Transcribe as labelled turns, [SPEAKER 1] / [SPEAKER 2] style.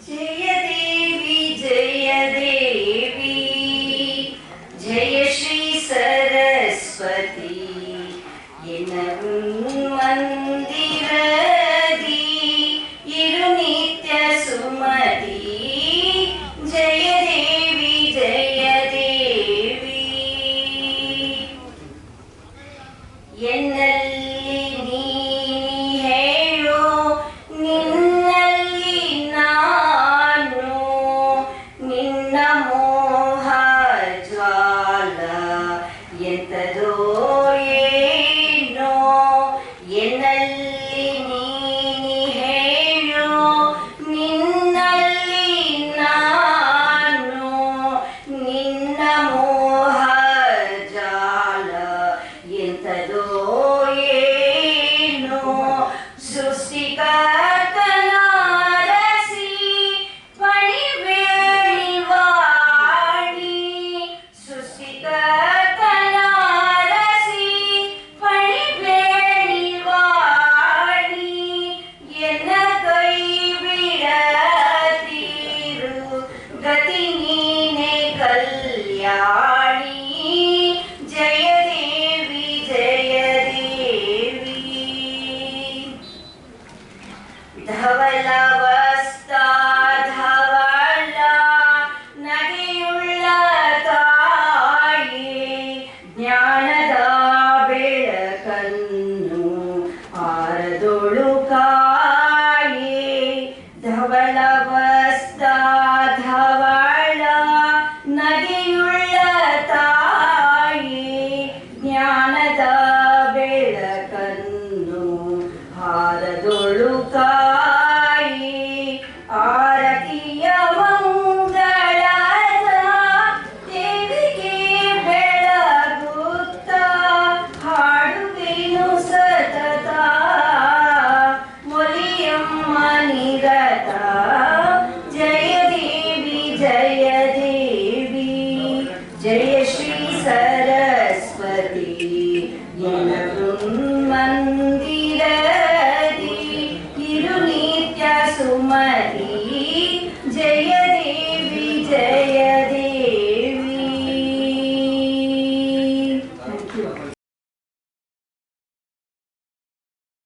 [SPEAKER 1] जय देवी जय श्री सरस्वती मंदिरदी इरु नित्य सुमति जय देवी ಎನ್ನಲ್ಲಿ ನೀ ಹೇಳೋ ನಿನ್ನಲ್ಲಿ ನಾನು ನಿನ್ನ ಮೋಹ ಜ್ವಾಲ ಎಂತದೋ ಏನೋ ಎನ್ನಲ್ಲಿ ನೀ ಹೇಳೋ ನಿನ್ನಲ್ಲಿ ನಾನು ನಿನ್ನ ಮೋಹ ಜಾಲ ಎಂತದೋ ಏನೋ ಸೃಷ್ಟಿಕರ್ತನಾರಸಿ ಪಣಿಬೇಡಿ ವಾಡಿ ಸೃಷ್ಟಿಕರ್ತನಾರಸಿ ಪಣಿಬೇಡಿ ವಾಡಿ ಎನ್ನ ಕೈ ಬಿಡತೀರು ಗತಿ ನೀನೆ ಕಲ್ಯಾಣಿ ಜಯ ಧವಲ ವಸ್ತಾ ಧವಳ ನಗೆಯುಳ್ಳ ತಾಯಿ ಜ್ಞಾನದ ಬೆಳಕನ್ನು ಆರದೊಳು ಕಾಯಿ ಧವಳ ವಸ್ತಾ ಧವಳ ನಗೆಯುಳ್ಳ ತಾಯಿ ಜ್ಞಾನದ ಬೆಳಕನ್ನು ಆರದೊಳು ಆರತಿಯ ಮಂಗಳದ ದೇವಿಗೆ ಬೆಳಗುತ್ತ ಹಾಡುವೆನು ಸತತ ಮೊಲಿಯಮ್ಮ ನಿರತ ಜಯ ದೇವಿ ಜಯ ಶ್ರೀ